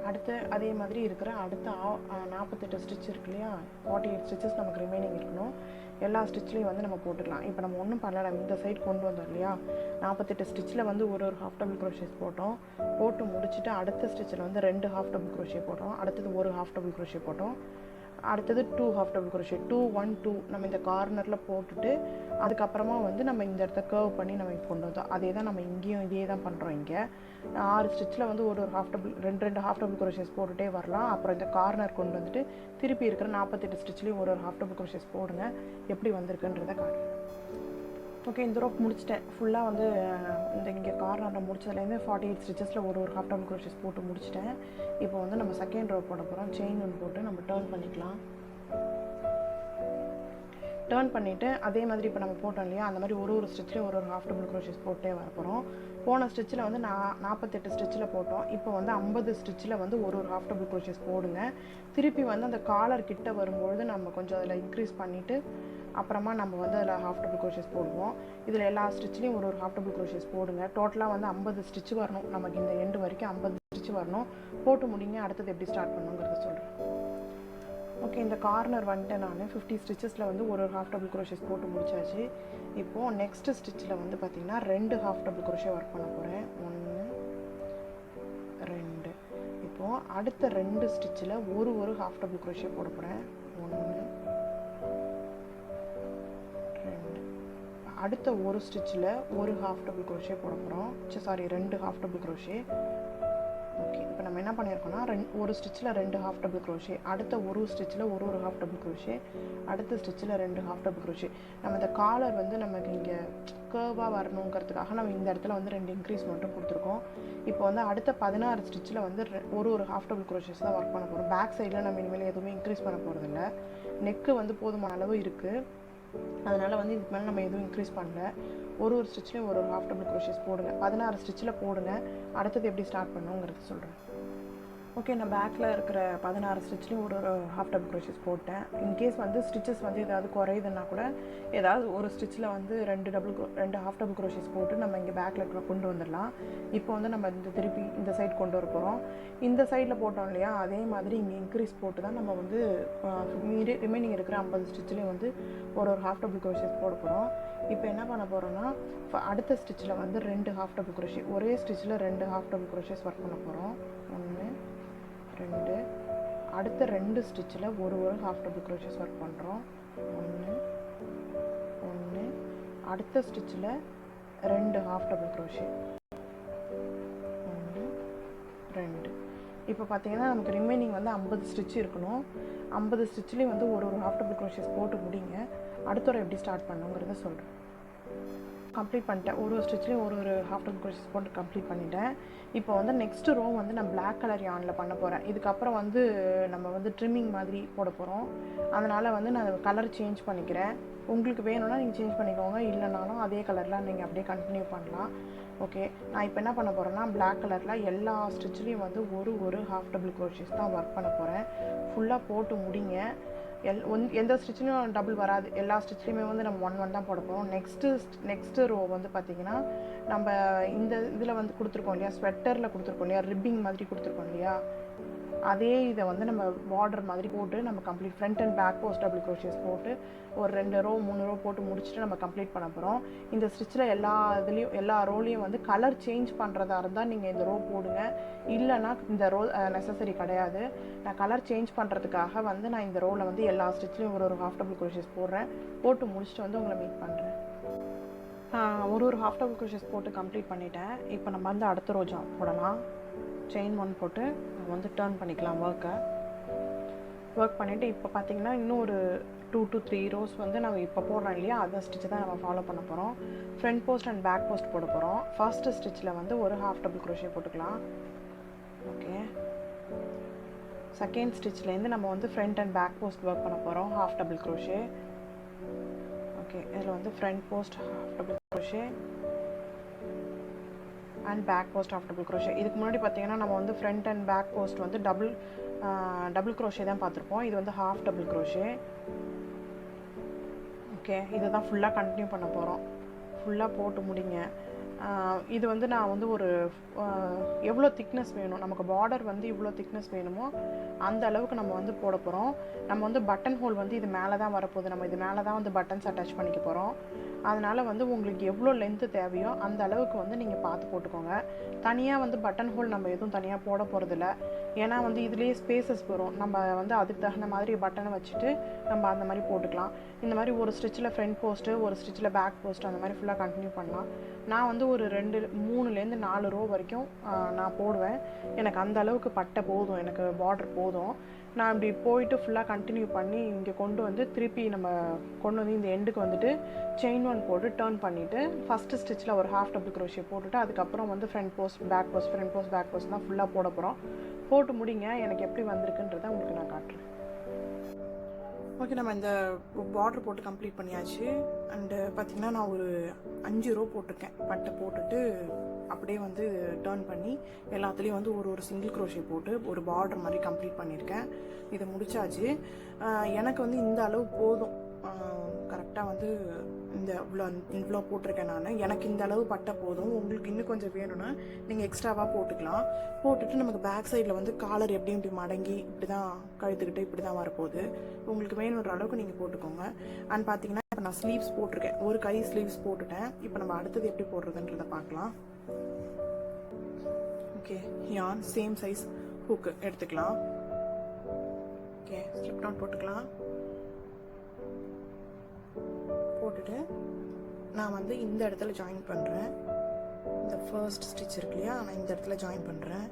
அடுத்து அதே மாதிரி இருக்கிற அடுத்த 48 ஸ்டிச் இருக்கு இல்லையா, 48 ஸ்டிச்சஸ் நமக்கு ரிமைனிங் இருக்கணும். எல்லா ஸ்டிச்லேயும் வந்து நம்ம போட்டுக்கலாம். இப்போ நம்ம ஒன்றும் பண்ணலை, இந்த சைட் கொண்டு வந்தோம் இல்லையா, 48 ஸ்டிச்சில் வந்து ஒரு ஹாஃப் டபுள் குரோஷேஸ் போட்டோம். போட்டு முடிச்சுட்டு அடுத்த ஸ்டிச்சில் வந்து 2 ஹாஃப் டபுள் குரோஷே போட்டோம். அடுத்தது ஒரு ஹாஃப் டபுள் குரோஷே போட்டோம். அடுத்தது 2 ஹாஃப் டபுள் குரோஷே, 2 1 2 நம்ம இந்த கார்னரில் போட்டுட்டு அதுக்கப்புறமா வந்து நம்ம இந்த இடத்த கர்வ் பண்ணி நம்ம கொண்டு வந்தோம். அதே தான் நம்ம இங்கேயும் இதே தான் பண்ணுறோம். இங்கே 6 ஸ்டிச்சில் வந்து ஒரு half double 2 half double crochets போட்டுகிட்டே வரலாம். அப்புறம் இந்த கார்னர் கொண்டு வந்துட்டு திருப்பி இருக்கிற 48 ஸ்டிச்லேயும் ஒரு ஹாஃப் டபுள் குரோஷேஸ் போடுங்க. எப்படி வந்திருக்குன்றதை காட்டுறேன். ஓகே, இந்த ரோப் முடிச்சிட்டேன் ஃபுல்லாக வந்து இந்த இங்கே கார்னரில் முடிச்சதுலேருந்து 48 ஸ்டிச்சஸில் ஒரு ஹாஃப் டபுள் குரோஷேஸ் போட்டு முடிச்சிட்டேன். இப்போ வந்து நம்ம செகண்ட் ரோப் போட போகிறோம். செயின் ஒன்று போட்டு நம்ம டர்ன் பண்ணிக்கலாம். டர்ன் பண்ணிவிட்டு அதே மாதிரி இப்போ நம்ம போட்டோம் இல்லையா, அந்த மாதிரி ஒரு ஸ்டிச்சில் ஒரு ஹாஃப் டபுள் குரோஷேஸ் போட்டே வர போகிறோம். போன ஸ்டிச்சில் வந்து 48 ஸ்டிச்சில் போட்டோம். இப்போ வந்து 50 ஸ்டிச்சில் வந்து ஒரு ஹாஃப் டபுள் குரோஷேஸ் போடுங்க. திருப்பி வந்து அந்த காலர் கிட்ட வரும்பொழுது நம்ம கொஞ்சம் அதில் இன்க்ரீஸ் பண்ணிவிட்டு அப்புறமா நம்ம வந்து அதில் ஹாஃப் டபுள் குரோஷேஸ் போடுவோம். இதில் எல்லா ஸ்டிச்லேயும் ஒரு ஹாஃப் டபுள் குரோஷேஸ் போடுங்க. டோட்டலாக வந்து 50 ஸ்டிச் வரணும். நமக்கு இந்த எண்டு வரைக்கும் 50 ஸ்டிச் வரணும். போட்டு முடிங்க. அடுத்தது எப்படி ஸ்டார்ட் பண்ணுங்கிறத சொல்கிறேன். ஓகே, இந்த கார்னர் வந்துட்டு நான் 50 ஸ்டிச்சஸில் வந்து ஒரு ஹாஃப் டபுள் குரோஷேஸ் போட்டு முடிச்சாச்சு. இப்போது நெக்ஸ்ட் ஸ்டிச்சில் வந்து பார்த்திங்கன்னா 2 ஹாஃப் டபுள் குரோஷே ஒர்க் பண்ண போகிறேன். 1 2. இப்போது அடுத்த 2 ஸ்டிச்சில் ஒரு ஹாஃப் டபுள் குரோஷே போட போகிறேன். 1 2. அடுத்த ஒரு ஸ்டிச்சில் ஒரு ஹாஃப் டபுள் குரோஷே போட போகிறோம். 2 ஹாஃப் டபுள் குரோஷே. ஓகே, இப்போ நம்ம என்ன பண்ணியிருக்கோம்னா ஒரு ஸ்டிச்சில் 2 ஹாஃப் டபுள் குரோஷே, அடுத்த ஒரு ஸ்டிச்சில் ஒரு ஹாஃப் டபுள் குரோஷே, அடுத்த ஸ்டிச்சில் 2 ஹாஃப் டபுள் குரோஷே. நம்ம இந்த காலர் வந்து நமக்கு இங்கே கர்வாக வரணுங்கிறதுக்காக நம்ம இந்த இடத்துல வந்து 2 இன்க்ரீஸ் மட்டும் கொடுத்துருக்கோம். இப்போ வந்து அடுத்த 16 ஸ்டிச்சில் வந்து ஒரு ஹாஃப் டபுள் குரோஷேஸ் தான் ஒர்க் பண்ண போகிறோம். பேக் சைடில் நம்ம இனிமேல் எதுவுமே இன்க்ரீஸ் பண்ண போகிறதில்ல. நெக்கு வந்து போதுமான அளவு இருக்குது. அதனால் வந்து இதுக்கு மேலே நம்ம எதுவும் இன்க்ரீஸ் பண்ணல. ஒரு ஸ்டிச்லேயும் ஒரு ஹாஃப் டபுள் குரோஷேஸ் போடுங்க. 16 ஸ்டிச்சில் போடுங்க. அடுத்தது எப்படி ஸ்டார்ட் பண்ணுங்கிறது சொல்கிறேன். ஓகே, நான் பேக்கில் இருக்கிற 16 ஸ்டிச்லேயும் ஒரு ஹாஃப் டபுள் க்ரோஷேஸ் போட்டேன். இன்கேஸ் வந்து ஸ்டிச்சஸ் வந்து ஏதாவது குறையுதுன்னா கூட ஏதாவது ஒரு ஸ்டிச்சில் வந்து ரெண்டு ஹாஃப் டபுள் க்ரோஷேஸ் போட்டு நம்ம இங்கே பேக்கில் கொண்டு வந்துடலாம். இப்போ வந்து நம்ம திருப்பி இந்த சைட் கொண்டு வர போகிறோம். இந்த சைடில் போட்டோம் இல்லையா, அதே மாதிரி இங்கே இன்க்ரீஸ் போட்டு தான் நம்ம வந்து ரிமைனிங் இருக்கிற 50 ஸ்டிச்லேயும் வந்து ஒரு ஹாஃப் டபுள் க்ரோஷேஸ் போட போகிறோம். இப்போ என்ன பண்ண போகிறோன்னா, அடுத்த ஸ்டிச்சில் வந்து 2 ஹாஃப் டபுள் க்ரோஷே, ஒரே ஸ்டிச்சில் 2 ஹாஃப் டபுள் க்ரோஷேஸ் ஒர்க் பண்ண போகிறோம். 1 2, அடுத்த 2 ஸ்டிச்சில் ஒரு ஹாஃப் டபுள் க்ரோஷேஸ் ஒர்க் பண்ணுறோம். 1 அடுத்த ஸ்டிச்சில் 2 ஹாஃப் டபுள் க்ரோஷே, 1 2. இப்போ பார்த்தீங்கன்னா நமக்கு ரிமைனிங் வந்து 50 ஸ்டிச் இருக்கணும். 50 ஸ்டிச்லேயும் வந்து ஒரு ஹாஃப் டபுள் க்ரோஷேஸ் போட்டு முடிங்க. அடுத்த ஒரு எப்படி ஸ்டார்ட் பண்ணுங்கிறத சொல்கிறேன். கம்ப்ளீட் பண்ணிட்டேன். ஒரு ஸ்டிச்லேயும் ஒரு ஹாஃப் டபுள் க்ரோஷேஸ் போட்டு கம்ப்ளீட் பண்ணிட்டேன். இப்போ வந்து நெக்ஸ்ட் ரோ வந்து நான் பிளாக் கலர் யானில் பண்ண போகிறேன். இதுக்கப்புறம் வந்து நம்ம வந்து ட்ரிம்மிங் மாதிரி போட போகிறோம். அதனால் வந்து நான் கலர் சேஞ்ச் பண்ணிக்கிறேன். உங்களுக்கு வேணும்னா நீங்கள் சேஞ்ச் பண்ணிக்கோங்க, இல்லைனாலும் அதே கலரில் நீங்கள் அப்படியே கண்டினியூ பண்ணலாம். ஓகே, நான் இப்போ என்ன பண்ண போகிறேன்னா, பிளாக் கலரில் எல்லா ஸ்டிச்லேயும் வந்து ஒரு ஹாஃப் டபுள் க்ரோஷேஸ் தான் ஒர்க் பண்ண போகிறேன். ஃபுல்லாக போட்டு முடிங்க. எந்த ஸ்டிச்லையும் டபுள் வராது. எல்லா ஸ்டிச்லேயுமே வந்து நம்ம 1 1 தான் போட போகிறோம். நெக்ஸ்ட்டு ரோ வந்து பார்த்திங்கன்னா, நம்ம இந்த இதில் வந்து கொடுத்துருக்கோம் இல்லையா, ஸ்வெட்டரில் கொடுத்துருக்கோம் இல்லையா, ரிப்பிங் மாதிரி கொடுத்துருக்கோம் இல்லையா, அதே இதை வந்து நம்ம பார்டர் மாதிரி போட்டு நம்ம complete front and back post double crochets போட்டு ஒரு 2 ரோ 3 ரோ போட்டு முடிச்சுட்டு நம்ம கம்ப்ளீட் பண்ண போகிறோம். இந்த ஸ்டிச்சில் எல்லா ரோலையும் வந்து கலர் சேஞ்ச் பண்ணுறதா இருந்தால் நீங்கள் இந்த ரோ போடுங்க, இல்லைனா இந்த ரோ நெசசரி கிடையாது. நான் கலர் சேஞ்ச் பண்ணுறதுக்காக வந்து நான் இந்த ரோவில் வந்து எல்லா ஸ்டிச்லேயும் ஒரு ஹாஃப் டபுள் க்ரோஷேஸ் போடுறேன். போட்டு முடிச்சுட்டு வந்து உங்களை மீட் பண்ணுறேன். ஒரு ஹாஃப் டபுள் க்ரோஷேஸ் போட்டு கம்ப்ளீட் பண்ணிட்டேன். இப்போ நம்ம வந்து அடுத்த ரோ போடலாம். செயின் 1 போட்டு நம்ம வந்து டர்ன் பண்ணிக்கலாம் ஒர்க் பண்ணிவிட்டு, இப்போ பார்த்தீங்கன்னா இன்னும் ஒரு 2 to 3 ரோஸ் வந்து நம்ம இப்போ போடுறோம் இல்லையா, அந்த ஸ்டிச்சை தான் நம்ம ஃபாலோ பண்ண போகிறோம். Front post and back post போட போகிறோம். ஃபர்ஸ்ட்டு ஸ்டிச்சில் வந்து ஒரு ஹாஃப் டபுள் க்ரோஷே போட்டுக்கலாம். ஓகே, செகண்ட் ஸ்டிச்லேருந்து நம்ம வந்து front and back post work பண்ண போகிறோம். Half double crochet. ஓகே, இதில் வந்து front post half double crochet and back post half double crochet. இதுக்கு முன்னாடி பார்த்தீங்கன்னா நம்ம வந்து ஃப்ரண்ட் அண்ட் பேக் போஸ்ட் வந்து டபுள் க்ரோஷே தான் பார்த்துருப்போம். இது வந்து ஹாஃப் டபுள் க்ரோஷே. ஓகே, இதை தான் ஃபுல்லாக கண்டினியூ பண்ண போகிறோம். ஃபுல்லாக போட்டு முடிங்க. இது வந்து நான் வந்து ஒரு எவ்வளோ திக்னஸ் வேணும், நமக்கு பார்டர் வந்து இவ்வளோ திக்னஸ் வேணுமோ அந்த அளவுக்கு நம்ம வந்து போட போகிறோம். நம்ம வந்து பட்டன் ஹோல் வந்து இது மேலே தான் வரப்போகுது. நம்ம இது மேலே தான் வந்து பட்டன்ஸ் அட்டாச் பண்ணிக்க போகிறோம். அதனால் வந்து உங்களுக்கு எவ்வளோ லென்த்து தேவையோ அந்த அளவுக்கு வந்து நீங்கள் பார்த்து போட்டுக்கோங்க. தனியாக வந்து பட்டன் ஹோல் நம்ம எதுவும் தனியாக போட போகிறதில்ல. ஏன்னா வந்து இதுலேயே ஸ்பேசஸ் வரும். நம்ம வந்து அதுக்கு தகுந்த மாதிரி பட்டனை வச்சுட்டு நம்ம அந்த மாதிரி போட்டுக்கலாம். இந்த மாதிரி ஒரு ஸ்டிச்சில் ஃப்ரண்ட் போஸ்ட்டு, ஒரு ஸ்டிச்சில் பேக் போஸ்ட்டு, அந்த மாதிரி ஃபுல்லாக கண்டினியூ பண்ணலாம். நான் வந்து ஒரு 3லேருந்து 4 ரோ வரைக்கும் நான் போடுவேன். எனக்கு அந்த அளவுக்கு பட்டை போதும், எனக்கு பார்டர் போதும். நான் இப்படி போயிட்டு ஃபுல்லாக கண்டினியூ பண்ணி இங்கே கொண்டு வந்து திருப்பி நம்ம கொண்டு வந்து இந்த எண்டுக்கு வந்துட்டு செயின் 1 போட்டு டர்ன் பண்ணிவிட்டு ஃபஸ்ட்டு ஸ்டிச்சில் ஒரு ஹாஃப் டபுள் க்ரோஷே போட்டுட்டு அதுக்கப்புறம் வந்து ஃப்ரண்ட் போஸ்ட் பேக் போஸ்ட் தான் ஃபுல்லாக போட போகிறோம். போட்டு முடிங்க. எனக்கு எப்படி வந்திருக்குன்றதை உங்களுக்கு நான் காட்டுறேன். ஓகே, நம்ம இந்த பார்டர் போட்டு கம்ப்ளீட் பண்ணியாச்சு. அண்டு பார்த்திங்கன்னா நான் ஒரு 5 ரோ போட்டிருக்கேன். பட்டை போட்டுட்டு அப்படியே வந்து டர்ன் பண்ணி எல்லாத்துலேயும் வந்து ஒரு சிங்கிள் க்ரோஷே போட்டு ஒரு பார்டர் மாதிரி கம்ப்ளீட் பண்ணியிருக்கேன். இதை முடிச்சாச்சு. எனக்கு வந்து இந்த அளவு போதும். கரெக்டாக வந்து இவ்வளோ போட்டிருக்கேன் நான். எனக்கு இந்த அளவு பட்டை போதும். உங்களுக்கு இன்னும் கொஞ்சம் வேணும்னா நீங்கள் எக்ஸ்ட்ராவாக போட்டுக்கலாம். போட்டுட்டு நமக்கு பேக் சைடில் வந்து காலர் எப்படியும் இப்படி மடங்கி இப்படி தான் கழுத்துக்கிட்டு இப்படி தான் வரப்போகுது. உங்களுக்கு வேணுன்ற அளவுக்கு நீங்கள் போட்டுக்கோங்க. அண்ட் பார்த்தீங்கன்னா இப்போ நான் ஸ்லீவ்ஸ் போட்டிருக்கேன். ஒரு கை ஸ்லீவ்ஸ் போட்டுட்டேன். இப்போ நம்ம அடுத்தது எப்படி போடுறதுன்றதை பார்க்கலாம். ஓகே, யான் சேம் சைஸ் ஹூக்கு எடுத்துக்கலாம். ஓகே, ஸ்லிப் நாட் போட்டுக்கலாம். போட்டுட்டு நான் வந்து இந்த இடத்துல ஜாயின் பண்ணுறேன். இந்த ஃபர்ஸ்ட் ஸ்டிச் இருக்கு இல்லையா, நான் இந்த இடத்துல ஜாயின் பண்ணுறேன்.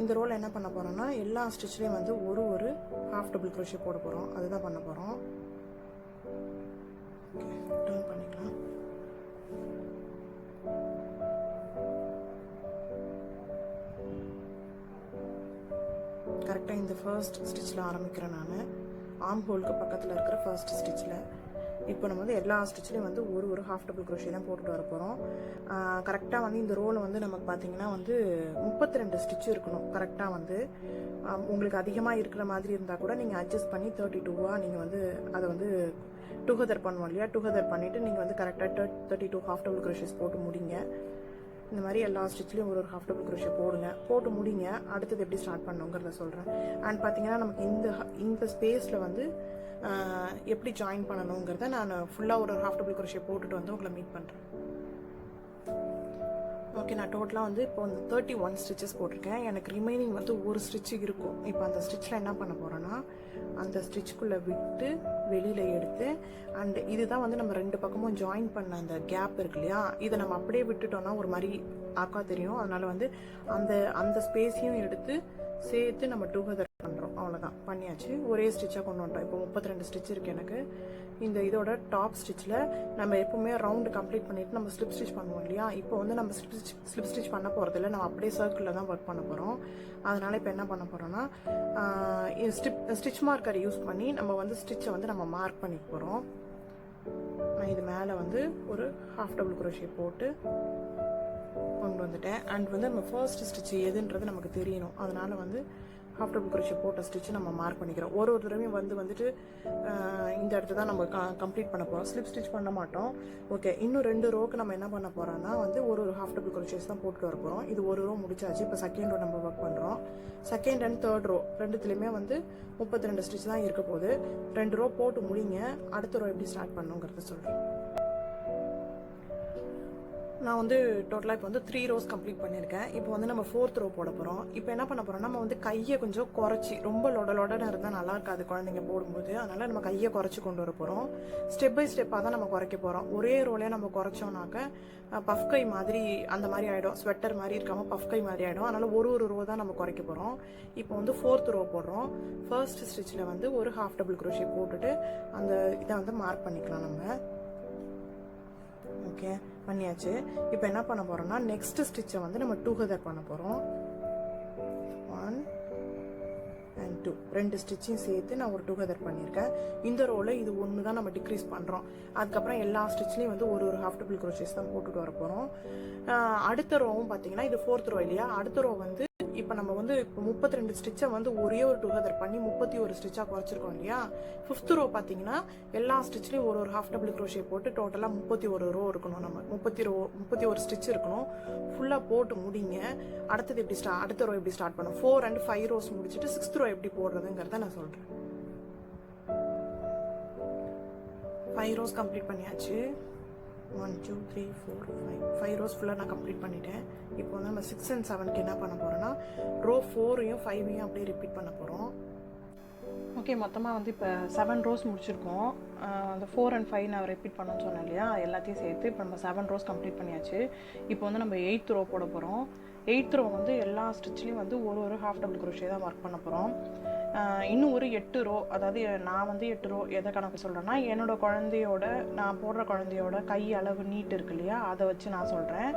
இந்த ரோல் என்ன பண்ண போகிறோம்னா, எல்லா ஸ்டிச்லேயும் வந்து ஒரு ஹாஃப் டபுள் க்ரோஷே போட போகிறோம். அதுதான் பண்ண போகிறோம். ஓகே, டர்ன் பண்ணிக்கலாம். கரெக்டாக இந்த ஃபர்ஸ்ட் ஸ்டிச்சில் ஆரம்பிக்கிறேன். நான் ஆர்ம் ஹோலுக்கு பக்கத்தில் இருக்கிற ஃபர்ஸ்ட் ஸ்டிச்சில் இப்போ நம்ம வந்து எல்லா ஸ்டிச்லேயும் வந்து ஒரு ஹாஃப் டபுள் க்ரோஷே தான் போட்டுட்டு வர போகிறோம். கரெக்டாக வந்து இந்த ரோவில் வந்து நமக்கு பார்த்தீங்கன்னா வந்து 32 ஸ்டிச் இருக்கணும். கரெக்டாக வந்து உங்களுக்கு அதிகமாக இருக்கிற மாதிரி இருந்தால் கூட நீங்கள் அட்ஜஸ்ட் பண்ணி 32வாக நீங்கள் வந்து அதை வந்து டுகெதர் பண்ணுவோம் இல்லையா, டுகெதர் பண்ணிவிட்டு நீங்கள் வந்து கரெக்டாக 32 ஹாஃப் டபுள் க்ரோஷேஸ் போட்டு முடிங்க. இந்த மாதிரி எல்லா ஸ்டிச்லேயும் ஒரு ஹாஃப் டபுள் க்ரோஷே போட்டு முடிங்க. அடுத்தது எப்படி ஸ்டார்ட் பண்ணுங்கிறத சொல்கிறேன். அண்ட் பார்த்தீங்கன்னா நமக்கு இந்த ஸ்பேஸில் வந்து எப்படி ஜாயின் பண்ணணுங்கிறத நான் ஃபுல்லாக ஒரு ஹாஃப் டபுள் க்ரோஷே போட்டுட்டு வந்து உங்களை மீட் பண்ணுறேன். ஓகே, நான் டோட்டலாக வந்து இப்போ வந்து 31 ஸ்டிச்சஸ் போட்டிருக்கேன். எனக்கு ரிமைனிங் வந்து ஒரு ஸ்டிச் இருக்கும். இப்போ அந்த ஸ்டிச்சில் என்ன பண்ண போகிறேன்னா, அந்த ஸ்டிச்சுக்குள்ளே விட்டு வெளியில் எடுத்து, அண்ட் இதுதான் வந்து நம்ம 2 பக்கமும் ஜாயின் பண்ண அந்த கேப் இருக்கு இல்லையா, இதை நம்ம அப்படியே விட்டுட்டோம்னா ஒரு மாதிரி ஆக்கா தெரியும். அதனால வந்து அந்த ஸ்பேஸையும் எடுத்து சேர்த்து நம்ம டுகெதர் பண்ணுறோம். அவ்வளோதான், பண்ணியாச்சு. ஒரே ஸ்டிச்சாக கொண்டு வந்துட்டோம். இப்போ 32 ஸ்டிச் இருக்குது எனக்கு. இந்த இதோட டாப் ஸ்டிச்சில் நம்ம எப்பவுமே ரவுண்டு கம்ப்ளீட் பண்ணிவிட்டு நம்ம ஸ்லிப் ஸ்டிச் பண்ணுவோம் இல்லையா, இப்போ வந்து நம்ம ஸ்லிப் ஸ்டிச் பண்ண போகிறதில்ல, நம்ம அப்படியே சர்க்கிளில் தான் ஒர்க் பண்ண போகிறோம். அதனால் இப்போ என்ன பண்ண போகிறோன்னா, ஸ்டிச் மார்க்கரை யூஸ் பண்ணி நம்ம வந்து ஸ்டிச்சை வந்து நம்ம மார்க் பண்ணிக்க போகிறோம். நான் இது மேலே வந்து ஒரு ஹாஃப் டபுள் க்ரோஷே போட்டு கொண்டு வந்துட்டேன். அண்ட் வந்து நம்ம ஃபர்ஸ்ட் ஸ்டிச் எதுன்றது நமக்கு தெரியணும். அதனால வந்து ஹாஃப் டபுள் க்ரோஷே போட்ட ஸ்டிச்சு நம்ம மார்க் பண்ணிக்கிறோம். ஒரு தடவையும் வந்துட்டு இந்த இடத்துல தான் நம்ம கம்ப்ளீட் பண்ண போகிறோம். ஸ்லிப் ஸ்டிச் பண்ண மாட்டோம். ஓகே, இன்னும் 2 ரோக்கு நம்ம என்ன பண்ண போகிறோம்னா வந்து ஒரு ஹாஃப் டபுள் க்ரோஷேஸ் தான் போட்டுட்டு வர போகிறோம். இது ஒரு ரோ முடிச்சாச்சு. இப்போ செகண்ட் ரோ நம்ம ஒர்க் பண்ணுறோம். செகண்ட் அண்ட் தேர்ட் ரோ ரெண்டுத்துலேயுமே வந்து 32 ஸ்டிச் தான் இருக்க போகுது. 2 ரோ போட்டு முடிங்க. அடுத்த ரோ எப்படி ஸ்டார்ட் பண்ணுங்கிறத சொல்கிறேன். நான் வந்து டோட்டலாக இப்போ வந்து 3 ரோஸ் கம்ப்ளீட் பண்ணியிருக்கேன். இப்போ வந்து நம்ம 4th ரோ போட போகிறோம். இப்போ என்ன பண்ண போகிறோம், நம்ம வந்து கையை கொஞ்சம் குறைச்சி, ரொம்ப லொடன்னு இருந்தால் நல்லா இருக்காது குழந்தைங்க போடும்போது. அதனால் நம்ம கையை குறைச்சி கொண்டு வர போகிறோம். ஸ்டெப் பை ஸ்டெப்பாக தான் நம்ம குறைக்க போகிறோம். ஒரே ரோலே நம்ம குறைச்சோம்னாக்க பஃப் கை மாதிரி அந்த மாதிரி ஆகிடும். ஸ்வெட்டர் மாதிரி இருக்காமல் பஃப் கை மாதிரி ஆகிடும். அதனால் ஒரு ரோ தான் நம்ம குறைக்க போகிறோம். இப்போ வந்து 4th ரோ போடுறோம். ஃபர்ஸ்ட் ஸ்டிச்சில் வந்து ஒரு ஹாஃப் டபுள் க்ரோஷே போட்டுட்டு அந்த இதை வந்து மார்க் பண்ணிக்கலாம் நம்ம. ஓகே, பண்ணியாச்சு. இப்போ என்ன பண்ண போகிறோம்னா, நெக்ஸ்ட் ஸ்டிச்சை வந்து நம்ம டுகெதர் பண்ண போகிறோம். 1 and 2 2 ஸ்டிச்சையும் சேர்த்து நான் ஒரு டுகெதர் பண்ணியிருக்கேன். இந்த ரோவில் இது ஒன்று தான் நம்ம டிக்ரீஸ் பண்ணுறோம். அதுக்கப்புறம் எல்லா ஸ்டிச்லேயும் வந்து ஒரு ஹாஃப் டபுள் க்ரோஷேஸ் தான் போட்டுட்டு வர போகிறோம். அடுத்த ரோவும் பார்த்தீங்கன்னா இது 4th ரோ இல்லையா, அடுத்த ரோ வந்து இப்போ நம்ம வந்து இப்போ 32 ஸ்டிச்சை வந்து ஒரே ஒரு டுகெதர் பண்ணி 31 ஸ்டிச்சாக குறைச்சிருக்கோம் இல்லையா. 5th ரோ பார்த்தீங்கன்னா எல்லா ஸ்டிச்லேயும் ஒரு ஹாஃப் டபுள் க்ரோஷே போட்டு டோட்டலாக 31 ரோ இருக்கணும். நம்ம 31 ஸ்டிச் இருக்கணும். ஃபுல்லாக போட்டு முடிங்க. அடுத்தது எப்படி அடுத்த ரோ எப்படி ஸ்டார்ட் பண்ணோம், 4 and 5 ரோஸ் முடிச்சுட்டு 6th ரோ எப்படி போடுறதுங்கிறத நான் சொல்கிறேன். 5 ரோஸ் கம்ப்ளீட் பண்ணியாச்சு. 1 2 3 4 5 ரோஸ் ஃபுல்லாக நான் கம்ப்ளீட் பண்ணிட்டேன். இப்போ வந்து நம்ம 6 and 7க்கு என்ன பண்ண போகிறோன்னா, ரோ 4ஐயும் 5ஐயும் அப்படியே ரிப்பீட் பண்ண போகிறோம். ஓகே, மொத்தமாக வந்து இப்போ 7 ரோஸ் முடிச்சிருக்கோம். அந்த 4 and 5 நான் ரிப்பீட் பண்ணணும்னு சொன்னேன் இல்லையா, எல்லாத்தையும் சேர்த்து இப்போ நம்ம 7 ரோஸ் கம்ப்ளீட் பண்ணியாச்சு. இப்போ வந்து நம்ம 8th ரோ போட போகிறோம். 8th ரோ வந்து எல்லா ஸ்டிச்லேயும் வந்து ஒரு ஹாஃப் டபுள் க்ரோஷே தான் ஒர்க் பண்ண போகிறோம். இன்னும் ஒரு 8 ரோ, அதாவது நான் வந்து 8 ரோ எதை கணக்கு சொல்கிறேன்னா, என்னோட குழந்தையோட, நான் போடுற குழந்தையோட கை அளவு நீட் இருக்கு இல்லையா, அதை வச்சு நான் சொல்கிறேன்.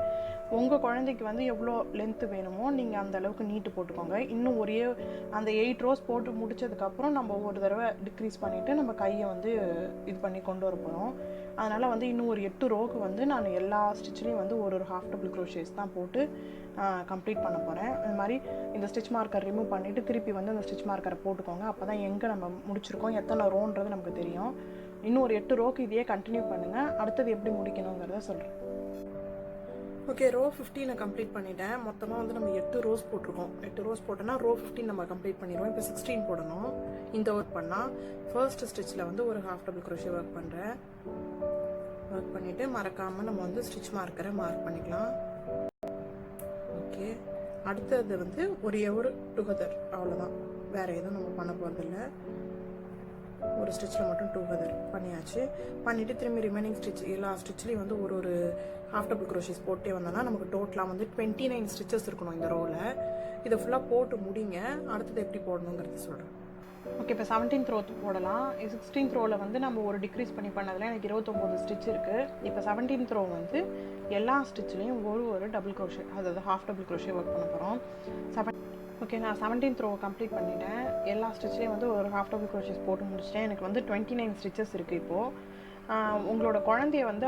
உங்கள் குழந்தைக்கு வந்து எவ்வளோ லென்த்து வேணுமோ நீங்கள் அந்த அளவுக்கு நீட்டு போட்டுக்கோங்க. இன்னும் அந்த 8 ரோஸ் போட்டு முடிச்சதுக்கப்புறம் நம்ம ஒரு தடவை டிக்ரீஸ் பண்ணிவிட்டு நம்ம கையை வந்து இது பண்ணி கொண்டு வர போகிறோம். அதனால் வந்து இன்னும் ஒரு 8 ரோக்கு வந்து நான் எல்லா ஸ்டிச்லேயும் வந்து ஒரு ஹாஃப் டபுள் க்ரோஷேஸ் தான் போட்டு கம்ப்ளீட் பண்ண போகிறேன். இந்த மாதிரி இந்த ஸ்டிச் மார்க்கர் ரிமூவ் பண்ணிவிட்டு திருப்பி வந்து அந்த ஸ்டிச் மார்க்கரை போட்டுக்கோங்க. அப்போ தான் எங்கே நம்ம முடிச்சிருக்கோம், எத்தனை ரோன்றது நமக்கு தெரியும். இன்னும் ஒரு 8 ரோக்கு இதையே கண்டினியூ பண்ணுங்கள். அடுத்தது எப்படி முடிக்கணுங்கிறத சொல்கிறேன். ஓகே, ரோ 15 நான் கம்ப்ளீட் பண்ணிட்டேன். மொத்தமாக வந்து நம்ம 8 ரோஸ் போட்டிருக்கோம். 8 ரோஸ் போட்டோன்னா ரோ 15 நம்ம கம்ப்ளீட் பண்ணிடுவோம். இப்போ 16 போடணும். இந்த ஒர்க் பண்ணால் ஃபர்ஸ்ட் ஸ்டிச்சில் வந்து ஒரு ஹாஃப் டபுள் க்ரோஷே ஒர்க் பண்ணுறேன். ஒர்க் பண்ணிவிட்டு மறக்காமல் நம்ம வந்து ஸ்டிச் மார்க்கரை மார்க் பண்ணிக்கலாம். ஓகே, அடுத்தது வந்து ஒரு டுகெதர், அவ்வளோதான். வேறு எதுவும் நம்ம பண்ண போகிறதில்ல. ஒரு ஸ்டிச்சில் மட்டும் டுகெதர் பண்ணியாச்சு. பண்ணிவிட்டு திரும்பி ரிமைனிங் ஸ்டிச் எல்லா ஸ்டிச்லேயும் வந்து ஒரு ஹாஃப் டபுள் க்ரோஷேஸ் போட்டே வந்தோன்னா நமக்கு டோட்டலாக வந்து 29 ஸ்டிச்சஸ் இருக்கணும் இந்த ரோவில். இதை ஃபுல்லாக போட்டு முடிங்க. அடுத்தது எப்படி போடணுங்கிறது சொல்கிறேன். ஓகே, இப்போ 17th ரோ போடலாம். 16th ரோவில் வந்து நம்ம ஒரு டிக்ரீஸ் பண்ணதில் எனக்கு 29 ஸ்டிச் இருக்குது. இப்போ 17th ரோ வந்து எல்லா ஸ்டிச்லேயும் ஒரு டபுள் க்ரோஷே, அதாவது ஹாஃப் டபுள் க்ரோஷே ஒர்க் பண்ண போகிறோம். ஓகே, நான் 17th ரோ கம்ப்ளீட் பண்ணிட்டேன். எல்லா ஸ்டிச்லேயும் வந்து ஒரு ஹாஃப் டபுள் க்ரோஷேஸ் போட்டு முடிச்சிட்டேன். எனக்கு வந்து 29 ஸ்டிச்சஸ் இருக்குது இப்போது. உங்களோட குழந்தைய வந்து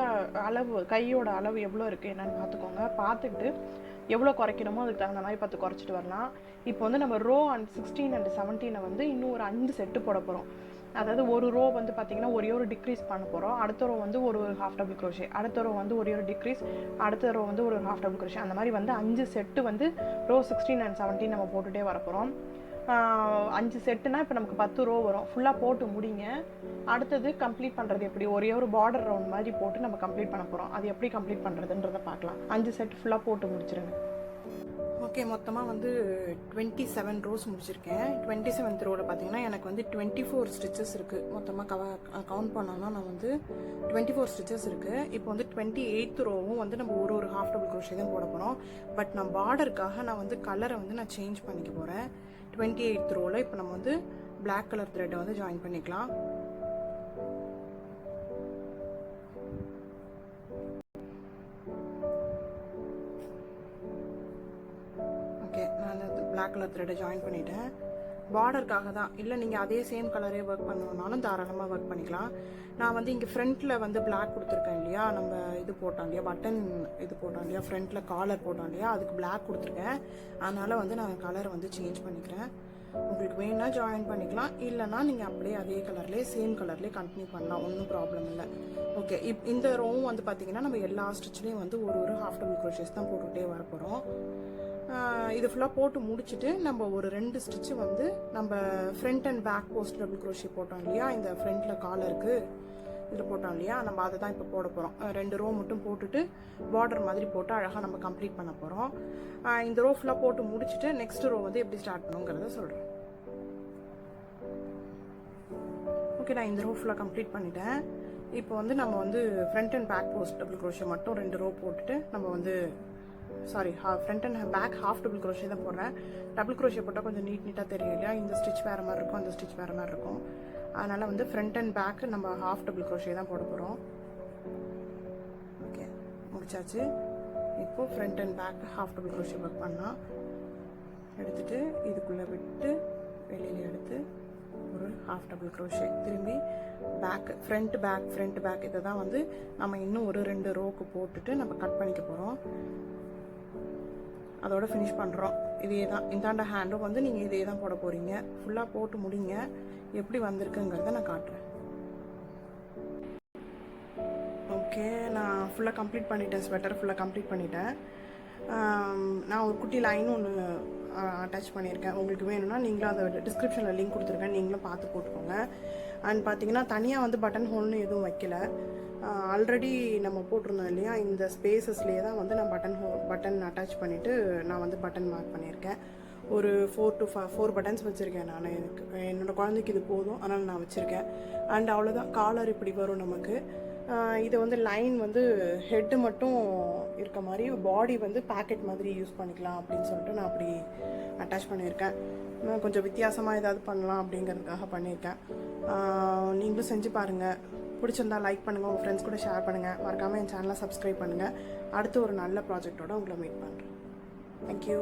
அளவு கையோட அளவு எவ்வளோ இருக்குது என்னென்னு பார்த்துக்கோங்க. பார்த்துக்கிட்டு எவ்வளோ குறைக்கணுமோ அதுக்கு தகுந்த மாதிரி பார்த்து குறைச்சிட்டு வரலாம். இப்போ வந்து நம்ம ரோ அண்ட் 16 அண்ட் 17 வந்து இன்னும் ஒரு 5 செட்டு போட போகிறோம். அதாவது ஒரு ரோ வந்து பார்த்திங்கன்னா ஒரே ஒரு டிக்ரீஸ் பண்ண போகிறோம். அடுத்த ரோ வந்து ஒரு ஹாஃப் டபுள் க்ரோஷே, அடுத்த ரோ வந்து ஒரே ஒரு டிக்ரீஸ், அடுத்த ரோ வந்து ஒரு ஹாஃப் டபுள் க்ரோஷே. அந்த மாதிரி வந்து 5 செட்டு வந்து ரோ 16 அண்ட் 17 நம்ம போட்டுகிட்டே வர போகிறோம். 5 செட்டுனா இப்போ நமக்கு 10 ரோ வரும். ஃபுல்லாக போட்டு முடிங்க. அடுத்தது கம்ப்ளீட் பண்ணுறது எப்படி, ஒரே ஒரு பார்டர் ரவுண்ட் மாதிரி போட்டு நம்ம கம்ப்ளீட் பண்ண போகிறோம். அது எப்படி கம்ப்ளீட் பண்ணுறதுன்றதை பார்க்கலாம். 5 செட் ஃபுல்லாக போட்டு முடிச்சிருங்க. ஓகே, மொத்தமாக வந்து 27 ரோஸ் முடிச்சிருக்கேன். 27th ரோவில் பார்த்தீங்கன்னா எனக்கு வந்து 24 ஸ்டிச்சஸ் இருக்குது. மொத்தமாக கவுண்ட் பண்ணோன்னா நான் வந்து 24 ஸ்டிச்சஸ் இருக்குது. இப்போ வந்து 28th ரோவும் வந்து நம்ம ஒரு ஹாஃப் டபுள் க்ரோஷே தான் போட போகிறோம். பட் நான் பார்டருக்காக நான் வந்து கலரை வந்து நான் சேஞ்ச் பண்ணிக்க போகிறேன். 28th ரோவில் இப்போ நம்ம வந்து பிளாக் கலர் த்ரெட்டை வந்து ஜாயின் பண்ணிக்கலாம். பிளாக் கலர் த்ரெட்டை ஜாயின் பண்ணிட்டேன். பார்டருக்காக தான், இல்லை நீங்கள் அதே சேம் கலரே ஒர்க் பண்ணணுன்னாலும் தாராளமாக ஒர்க் பண்ணிக்கலாம். நான் வந்து இங்கே ஃப்ரண்ட்டில் வந்து பிளாக் கொடுத்துருக்கேன் இல்லையா, நம்ம இது போட்டோம் இல்லையா, பட்டன் இது போட்டோம் இல்லையா, ஃப்ரண்ட்டில் காலர் போட்டோம் இல்லையா, அதுக்கு பிளாக் கொடுத்துருக்கேன். அதனால் வந்து நான் கலரை வந்து சேஞ்ச் பண்ணிக்கிறேன். உங்களுக்கு வேணால் ஜாயின் பண்ணிக்கலாம், இல்லைனா நீங்கள் அப்படியே அதே கலர்லேயே சேம் கலர்லேயே கண்டினியூ பண்ணலாம், ஒன்றும் ப்ராப்ளம் இல்லை. ஓகே, இந்த ரோவும் வந்து பார்த்திங்கன்னா நம்ம எல்லா ஸ்டிச்லேயும் வந்து ஒரு ஹாஃப் டபுள் க்ரோஷேஸ் தான் போட்டுகிட்டே வர போகிறோம். இது ஃபுல்லாக போட்டு முடிச்சுட்டு நம்ம ஒரு 2 ஸ்டிச்சு வந்து நம்ம front and back post double crochet போட்டோம் இல்லையா, இந்த ஃப்ரண்ட்டில் காலருக்கு இதில் போட்டோம் இல்லையா, நம்ம அதை தான் இப்போ போட போகிறோம். 2 ரோ மட்டும் போட்டுட்டு பார்டர் மாதிரி போட்டு அழகாக நம்ம கம்ப்ளீட் பண்ண போகிறோம். இந்த ரோ ஃபுல்லாக போட்டு முடிச்சுட்டு நெக்ஸ்ட் ரோ வந்து எப்படி ஸ்டார்ட் பண்ணுங்கிறத சொல்கிறேன். ஓகே, நான் இந்த ரோ ஃபுல்லாக கம்ப்ளீட் பண்ணிட்டேன். இப்போ வந்து நம்ம வந்து front and back post double crochet மட்டும் 2 ரோ போட்டுட்டு நம்ம வந்து front and back half double crochet தான் போடுறேன். டபுள் க்ரோஷே போட்டால் கொஞ்சம் நீட்டாக தெரியும் இல்லையா, இந்த ஸ்டிச் வேறு மாதிரி இருக்கும், அந்த ஸ்டிச் வேறு மாதிரி இருக்கும். அதனால் வந்து ஃப்ரண்ட் அண்ட் பேக் நம்ம ஹாஃப் டபுள் க்ரோஷே தான் போட போகிறோம். ஓகே, முடிச்சாச்சு. இப்போது front and back half double crochet work பண்ணால் எடுத்துகிட்டு இதுக்குள்ளே விட்டு வெளியில் எடுத்து ஒரு ஹாஃப் டபுள் க்ரோஷே, திரும்பி பேக் ஃப்ரண்ட் பேக் இதை தான் வந்து நம்ம இன்னும் ஒரு 2 ரோக்கு போட்டுட்டு நம்ம கட் பண்ணிக்க போகிறோம். அதோட ஃபினிஷ் பண்ணுறோம். இதே தான் இந்தாண்ட ஹேண்டும் வந்து நீங்கள் இதே தான் போட போகிறீங்க. ஃபுல்லாக போட்டு முடிங்க. எப்படி வந்திருக்குங்கிறத நான் காட்டுறேன். ஓகே, நான் ஃபுல்லாக கம்ப்ளீட் பண்ணிட்டேன். ஸ்வெட்டர் ஃபுல்லாக கம்ப்ளீட் பண்ணிட்டேன். நான் ஒரு குட்டி லைன் ஒன்று அட்டாச் பண்ணியிருக்கேன். உங்களுக்கு வேணும்னா நீங்களும் அதை டிஸ்கிரிப்ஷனில் லிங்க் கொடுத்துருக்கேன், நீங்களும் பார்த்து போட்டுக்கோங்க. அண்ட் பார்த்தீங்கன்னா தனியாக வந்து பட்டன் ஹோல்னு எதுவும் வைக்கல. ஆல்ரெடி நம்ம போட்டிருந்தோம் இல்லையா, இந்த ஸ்பேசஸ்லேயே தான் வந்து நான் பட்டன் அட்டாச் பண்ணிவிட்டு நான் வந்து பட்டன் மார்க் பண்ணியிருக்கேன். ஒரு 4 to 4 பட்டன்ஸ் வச்சுருக்கேன் நான். என்னோடய குழந்தைக்கு இது போதும், அதனால் நான் வச்சுருக்கேன். அண்ட் அவ்வளோதான். காலர் இப்படி வரும் நமக்கு. இது வந்து லைன் வந்து ஹெட்டு மட்டும் இருக்க மாதிரி, பாடி வந்து பேக்கெட் மாதிரி யூஸ் பண்ணிக்கலாம் அப்படின்னு சொல்லிட்டு நான் அப்படி அட்டாச் பண்ணியிருக்கேன். நான் கொஞ்சம் வித்தியாசமாக ஏதாவது பண்ணலாம் அப்படிங்கிறதுக்காக பண்ணியிருக்கேன். நீங்களும் செஞ்சு பாருங்கள். பிடிச்சிருந்தா லைக் பண்ணுங்கள், உங்கள் ஃப்ரெண்ட்ஸ் கூட ஷேர் பண்ணுங்கள். மறக்காமல் என் சேனலை சப்ஸ்கிரைப் பண்ணுங்கள். அடுத்து ஒரு நல்ல ப்ராஜெக்டோடு உங்களை மீட் பண்ணுறேன். தேங்க்யூ.